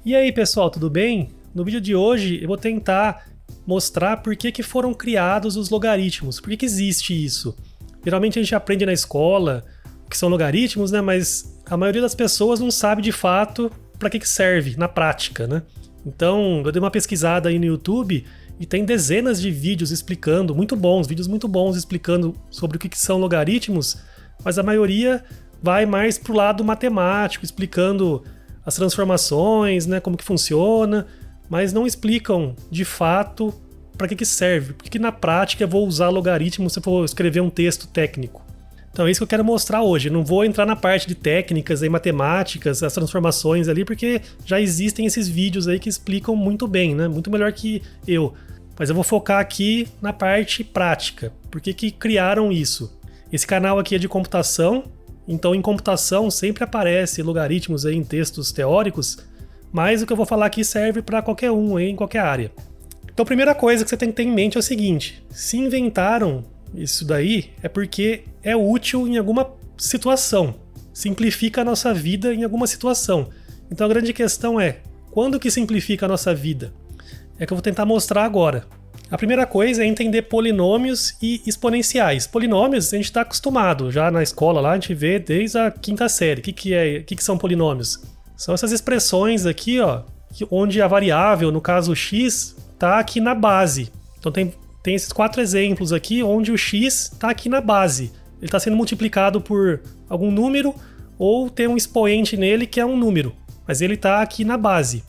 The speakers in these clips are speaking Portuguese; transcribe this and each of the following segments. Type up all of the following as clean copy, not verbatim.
E aí pessoal, tudo bem? No vídeo de hoje eu vou tentar mostrar por que foram criados os logaritmos, por que existe isso. Geralmente a gente aprende na escola o que são logaritmos, né? Mas a maioria das pessoas não sabe de fato para que serve na prática, né? Então eu dei uma pesquisada aí no YouTube e tem dezenas de vídeos explicando, vídeos muito bons explicando sobre o que são logaritmos, mas a maioria vai mais pro lado matemático, explicando as transformações, né, como que funciona, mas não explicam de fato para que serve, porque na prática eu vou usar logaritmo se eu for escrever um texto técnico. Então é isso que eu quero mostrar hoje. Não vou entrar na parte de técnicas e matemáticas, as transformações ali, porque já existem esses vídeos aí que explicam muito bem, né? Muito melhor que eu. Mas eu vou focar aqui na parte prática. Por que criaram isso? Esse canal aqui é de computação, então em computação sempre aparece logaritmos aí em textos teóricos, mas o que eu vou falar aqui serve para qualquer um aí, em qualquer área. Então a primeira coisa que você tem que ter em mente é o seguinte: se inventaram isso daí é porque é útil em alguma situação, simplifica a nossa vida em alguma situação. Então a grande questão é, quando que simplifica a nossa vida? É que eu vou tentar mostrar agora. A primeira coisa é entender polinômios e exponenciais. Polinômios a gente está acostumado, já na escola lá a gente vê desde a quinta série. O que são polinômios? São essas expressões aqui, ó, onde a variável, no caso x, está aqui na base. Então tem esses 4 exemplos aqui onde o x está aqui na base. Ele está sendo multiplicado por algum número ou tem um expoente nele que é um número, mas ele está aqui na base.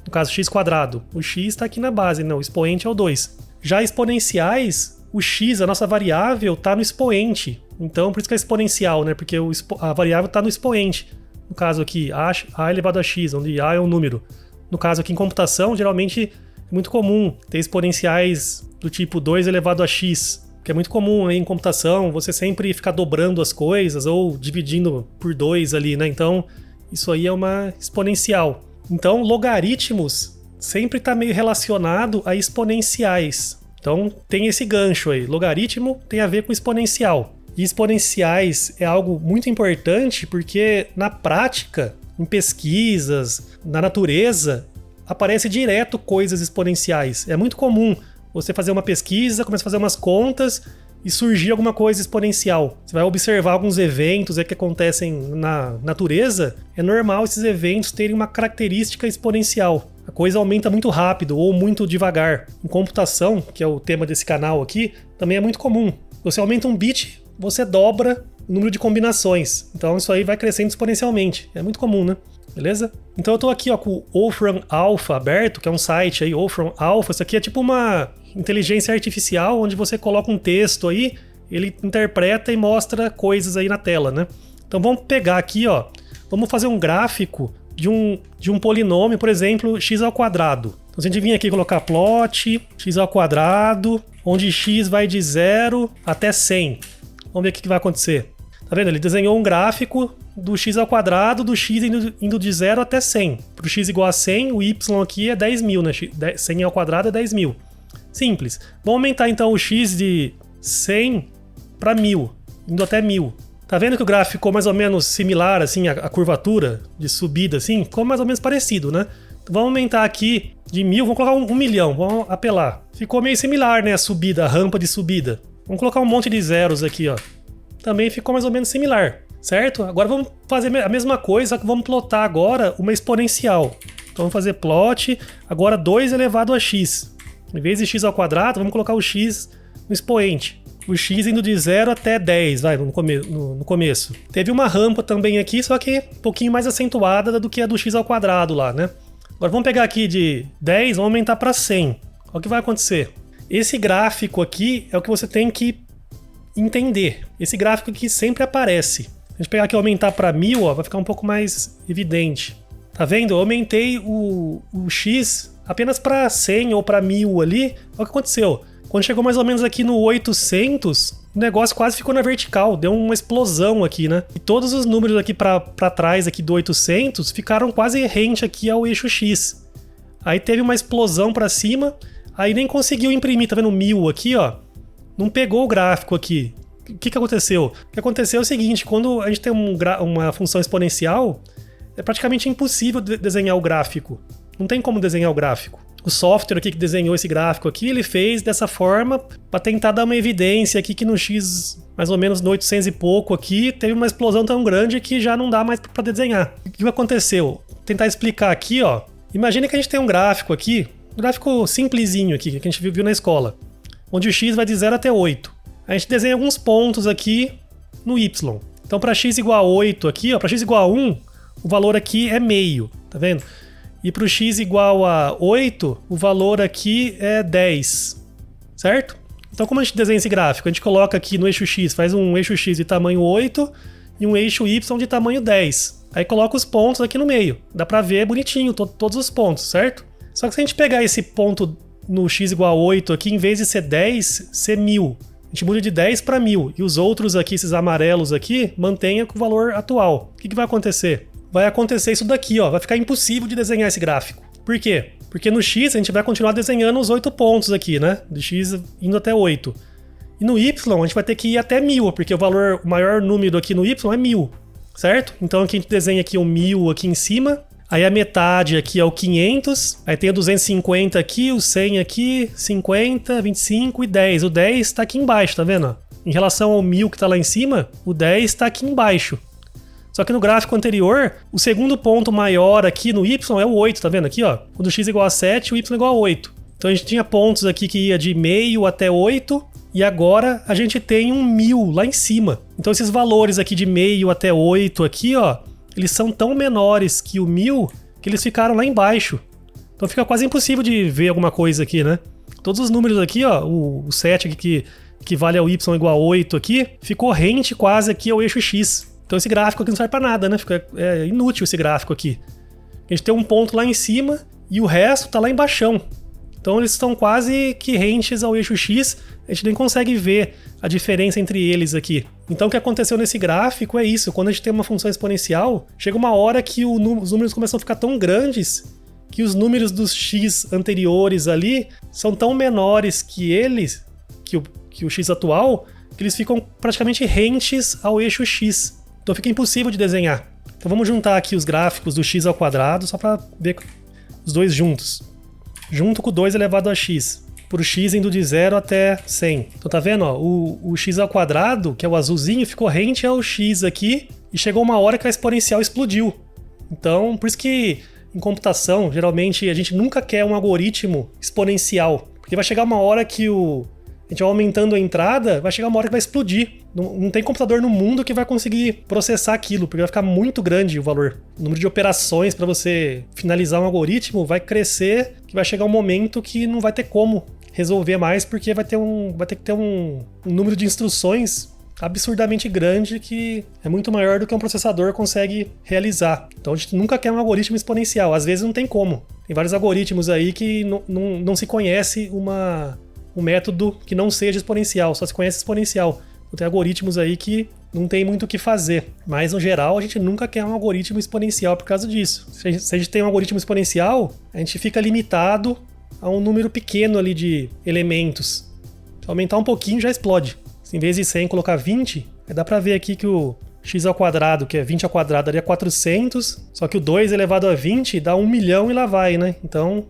No caso x², o x está aqui na base, não, o expoente é o 2. Já exponenciais, o x, a nossa variável, está no expoente. Então por isso que é exponencial, né? Porque a variável está no expoente. No caso aqui, a elevado a x, onde a é um número. No caso aqui em computação, geralmente é muito comum ter exponenciais do tipo 2 elevado a x, que é muito comum aí em computação, você sempre ficar dobrando as coisas ou dividindo por 2 ali, né? Então, isso aí é uma exponencial. Então, logaritmos sempre está meio relacionado a exponenciais. Então, tem esse gancho aí. Logaritmo tem a ver com exponencial. E exponenciais é algo muito importante porque, na prática, em pesquisas, na natureza, aparece direto coisas exponenciais. É muito comum você fazer uma pesquisa, começar a fazer umas contas e surgir alguma coisa exponencial. Você vai observar alguns eventos que acontecem na natureza, é normal esses eventos terem uma característica exponencial. A coisa aumenta muito rápido ou muito devagar. Em computação, que é o tema desse canal aqui, também é muito comum. Você aumenta um bit, você dobra o número de combinações. Então isso aí vai crescendo exponencialmente. É muito comum, né? Beleza? Então eu tô aqui ó, com o Wolfram Alpha aberto, que é um site aí, Wolfram Alpha. Isso aqui é tipo uma inteligência artificial, onde você coloca um texto aí, ele interpreta e mostra coisas aí na tela, né? Então vamos pegar aqui, ó, vamos fazer um gráfico de um polinômio, por exemplo, x². Então se a gente vir aqui colocar plot, x², onde x vai de 0 até 100. Vamos ver o que vai acontecer. Tá vendo? Ele desenhou um gráfico do x², do x indo de 0 até 100. Para o x igual a 100, o y aqui é 10.000, né? 100 ao quadrado é 10.000. Simples. Vamos aumentar então o x de 100 para 1.000, indo até 1.000. Tá vendo que o gráfico ficou mais ou menos similar, assim, a curvatura de subida, assim? Ficou mais ou menos parecido, né? Então vamos aumentar aqui de 1.000, vamos colocar 1 milhão, vamos apelar. Ficou meio similar, né? A subida, a rampa de subida. Vamos colocar um monte de zeros aqui, ó. Também ficou mais ou menos similar, certo? Agora vamos fazer a mesma coisa, só que vamos plotar agora uma exponencial. Então vamos fazer plot, agora 2 elevado a x. Em vez de x², vamos colocar o x no expoente. O x indo de 0 até 10, vai, no começo. Teve uma rampa também aqui, só que um pouquinho mais acentuada do que a do x² lá, né? Agora vamos pegar aqui de 10, vamos aumentar para 100. Olha o que vai acontecer. Esse gráfico aqui é o que você tem que entender. Esse gráfico aqui sempre aparece. Se a gente pegar aqui e aumentar para 1.000, ó, vai ficar um pouco mais evidente. Tá vendo? Eu aumentei o x apenas para 100 ou para 1.000 ali. Olha o que aconteceu. Quando chegou mais ou menos aqui no 800, o negócio quase ficou na vertical, deu uma explosão aqui, né? E todos os números aqui para trás aqui do 800 ficaram quase rente aqui ao eixo X. Aí teve uma explosão para cima, aí nem conseguiu imprimir, tá vendo 1000 aqui, ó? Não pegou o gráfico aqui. O que aconteceu? O que aconteceu é o seguinte, quando a gente tem uma função exponencial, é praticamente impossível desenhar o gráfico. Não tem como desenhar o gráfico. O software aqui que desenhou esse gráfico aqui, ele fez dessa forma para tentar dar uma evidência aqui que no X, mais ou menos no 800 e pouco aqui, teve uma explosão tão grande que já não dá mais para desenhar. O que aconteceu? Vou tentar explicar aqui, ó. Imagina que a gente tem um gráfico aqui, um gráfico simplesinho aqui, que a gente viu na escola, onde o X vai de 0 até 8. A gente desenha alguns pontos aqui no Y. Então, para x igual a 8 aqui, ó, para x igual a 1, o valor aqui é meio, tá vendo? E para o x igual a 8, o valor aqui é 10, certo? Então, como a gente desenha esse gráfico? A gente coloca aqui no eixo x, faz um eixo x de tamanho 8 e um eixo y de tamanho 10. Aí coloca os pontos aqui no meio. Dá para ver bonitinho todos os pontos, certo? Só que se a gente pegar esse ponto no x igual a 8 aqui, em vez de ser 10, ser 1000. A gente muda de 10 para 1000. E os outros aqui, esses amarelos aqui, mantenha com o valor atual. O que vai acontecer? Vai acontecer isso daqui, ó. Vai ficar impossível de desenhar esse gráfico. Por quê? Porque no X a gente vai continuar desenhando os 8 pontos aqui, né? De X indo até 8. E no Y a gente vai ter que ir até 1000, porque o maior número aqui no Y é 1000, certo? Então aqui a gente desenha aqui o 1000 aqui em cima. Aí a metade aqui é o 500, aí tem o 250 aqui, o 100 aqui, 50, 25 e 10. O 10 tá aqui embaixo, tá vendo? Em relação ao 1000 que tá lá em cima, o 10 tá aqui embaixo. Só que no gráfico anterior, o segundo ponto maior aqui no Y é o 8, tá vendo aqui, ó? Quando o x é igual a 7, o y é igual a 8. Então a gente tinha pontos aqui que ia de meio até 8, e agora a gente tem um 1000 lá em cima. Então esses valores aqui de meio até 8 aqui, ó, eles são tão menores que o 1000 que eles ficaram lá embaixo. Então fica quase impossível de ver alguma coisa aqui, né? Todos os números aqui, ó, o 7 aqui que vale ao y igual a 8 aqui, ficou rente quase aqui ao eixo x. Então esse gráfico aqui não serve para nada, né? É inútil esse gráfico aqui. A gente tem um ponto lá em cima e o resto tá lá embaixo. Então eles estão quase que rentes ao eixo x, a gente nem consegue ver a diferença entre eles aqui. Então o que aconteceu nesse gráfico é isso, quando a gente tem uma função exponencial, chega uma hora que os números começam a ficar tão grandes que os números dos x anteriores ali são tão menores que eles, que o x atual, que eles ficam praticamente rentes ao eixo x. Então fica impossível de desenhar. Então vamos juntar aqui os gráficos do x ao quadrado só para ver os dois juntos. Junto com o 2 elevado a x, por x indo de 0 até 100. Então tá vendo? Ó, o x ao quadrado, que é o azulzinho, ficou rente ao x aqui e chegou uma hora que a exponencial explodiu. Então, por isso que em computação, geralmente a gente nunca quer um algoritmo exponencial, porque vai chegar uma hora que a gente vai aumentando a entrada, vai chegar uma hora que vai explodir. Não tem computador no mundo que vai conseguir processar aquilo, porque vai ficar muito grande o valor. O número de operações para você finalizar um algoritmo vai crescer, que vai chegar um momento que não vai ter como resolver mais, porque vai ter que ter um número de instruções absurdamente grande que é muito maior do que um processador consegue realizar. Então a gente nunca quer um algoritmo exponencial, às vezes não tem como. Tem vários algoritmos aí que não se conhece um método que não seja exponencial, só se conhece exponencial. Tem algoritmos aí que não tem muito o que fazer, mas no geral a gente nunca quer um algoritmo exponencial por causa disso. Se a gente tem um algoritmo exponencial, a gente fica limitado a um número pequeno ali de elementos. Se aumentar um pouquinho já explode. Se em vez de 100 colocar 20, aí dá pra ver aqui que o x ao quadrado, que é 20 ao quadrado, daria 400, só que o 2 elevado a 20 dá 1 milhão e lá vai, né? Então,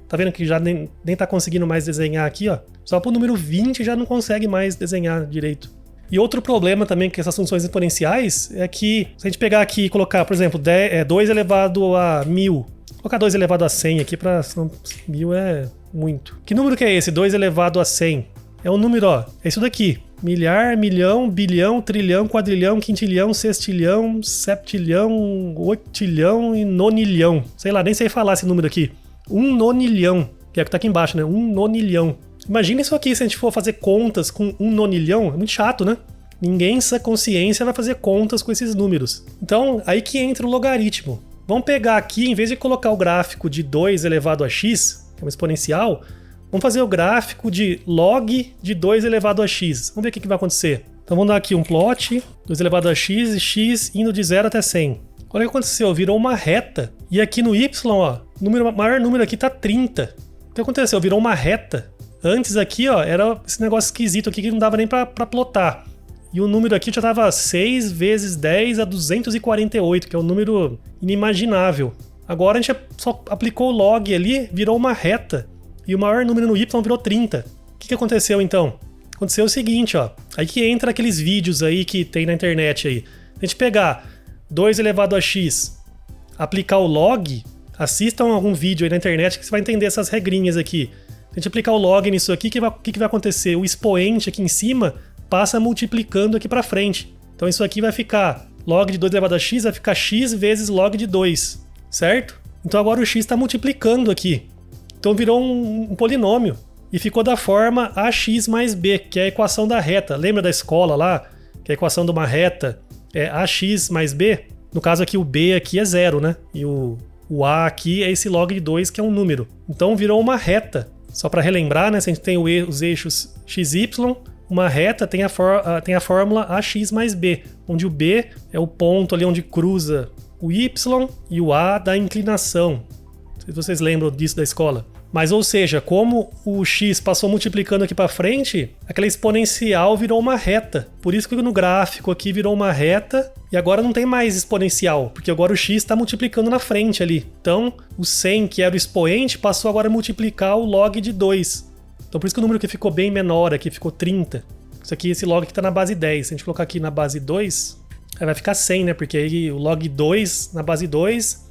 tá vendo que já nem tá conseguindo mais desenhar aqui, ó. Só pro número 20 já não consegue mais desenhar direito. E outro problema também com essas funções exponenciais é que, se a gente pegar aqui e colocar, por exemplo, 2 elevado a 1000, colocar 2 elevado a 100 aqui, senão 1000 é muito. Que número que é esse? 2 elevado a 100. É um número, ó, é isso daqui. Milhar, milhão, bilhão, trilhão, quadrilhão, quintilhão, sextilhão, septilhão, oitilhão e nonilhão. Sei lá, nem sei falar esse número aqui. 1 nonilhão, que é o que tá aqui embaixo, né? 1 nonilhão. Imagina isso aqui, se a gente for fazer contas com 1 nonilhão, é muito chato, né? Ninguém em sua consciência vai fazer contas com esses números. Então, aí que entra o logaritmo. Vamos pegar aqui, em vez de colocar o gráfico de 2 elevado a x, que é uma exponencial, vamos fazer o gráfico de log de 2 elevado a x. Vamos ver o que vai acontecer. Então vamos dar aqui um plot, 2 elevado a x e x indo de 0 até 100. Olha o que aconteceu, virou uma reta. E aqui no y, ó, o maior número aqui tá 30. O que aconteceu? Virou uma reta. Antes aqui, ó, era esse negócio esquisito aqui que não dava nem pra plotar. E o número aqui já estava 6 vezes 10 a 248, que é um número inimaginável. Agora a gente só aplicou o log ali, virou uma reta. E o maior número no y virou 30. O que aconteceu então? Aconteceu o seguinte, ó. Aí que entra aqueles vídeos aí que tem na internet aí. A gente pegar 2 elevado a x, aplicar o log, assistam algum vídeo aí na internet que você vai entender essas regrinhas aqui. Se a gente aplicar o log nisso aqui, o que vai acontecer? O expoente aqui em cima passa multiplicando aqui para frente. Então isso aqui vai ficar, log de 2 elevado a x vai ficar x vezes log de 2, certo? Então agora o x está multiplicando aqui. Então virou um polinômio. E ficou da forma ax mais b, que é a equação da reta. Lembra da escola lá? Que a equação de uma reta é ax mais b? No caso aqui o b aqui é 0, né? E o a aqui é esse log de 2, que é um número. Então virou uma reta. Só para relembrar, né? Se a gente tem os eixos x, y, uma reta tem a fórmula ax mais b, onde o b é o ponto ali onde cruza o y e o a da inclinação. Não sei se vocês lembram disso da escola. Mas, ou seja, como o x passou multiplicando aqui para frente, aquela exponencial virou uma reta. Por isso que no gráfico aqui virou uma reta e agora não tem mais exponencial, porque agora o x está multiplicando na frente ali. Então, o 100, que era o expoente, passou agora a multiplicar o log de 2. Então, por isso que o número que ficou bem menor aqui, ficou 30. Isso aqui, esse log aqui está na base 10. Se a gente colocar aqui na base 2, aí vai ficar 100, né? Porque aí o log 2 na base 2...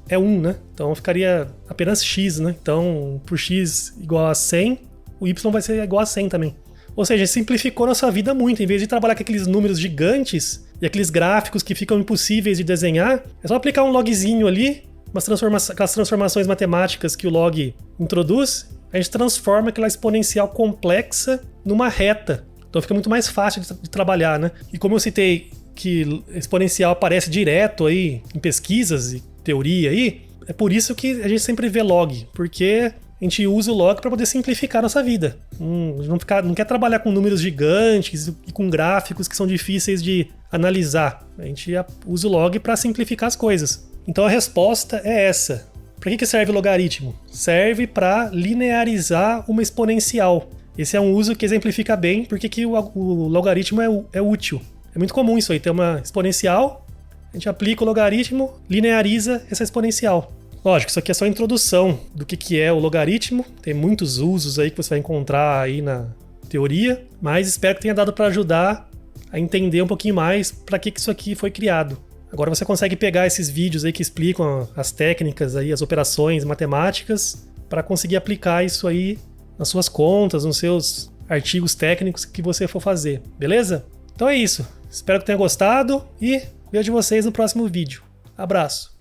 é 1, né? Então ficaria apenas x, né? Então, por x igual a 100, o y vai ser igual a 100 também. Ou seja, simplificou nossa vida muito. Em vez de trabalhar com aqueles números gigantes e aqueles gráficos que ficam impossíveis de desenhar, é só aplicar um logzinho ali, aquelas transformações matemáticas que o log introduz, a gente transforma aquela exponencial complexa numa reta. Então fica muito mais fácil de trabalhar, né? E como eu citei que exponencial aparece direto aí em pesquisas e teoria aí, é por isso que a gente sempre vê log, porque a gente usa o log para poder simplificar a nossa vida. Não quer trabalhar com números gigantes e com gráficos que são difíceis de analisar. A gente usa o log para simplificar as coisas. Então a resposta é essa. Para que serve o logaritmo? Serve para linearizar uma exponencial. Esse é um uso que exemplifica bem porque que o logaritmo é útil. É muito comum isso aí, ter uma exponencial, a gente aplica o logaritmo, lineariza essa exponencial. Lógico, isso aqui é só a introdução do que é o logaritmo. Tem muitos usos aí que você vai encontrar aí na teoria, mas espero que tenha dado para ajudar a entender um pouquinho mais para que isso aqui foi criado. Agora você consegue pegar esses vídeos aí que explicam as técnicas aí, as operações matemáticas, para conseguir aplicar isso aí nas suas contas, nos seus artigos técnicos que você for fazer, beleza? Então é isso. Espero que tenha gostado e vejo vocês no próximo vídeo. Abraço!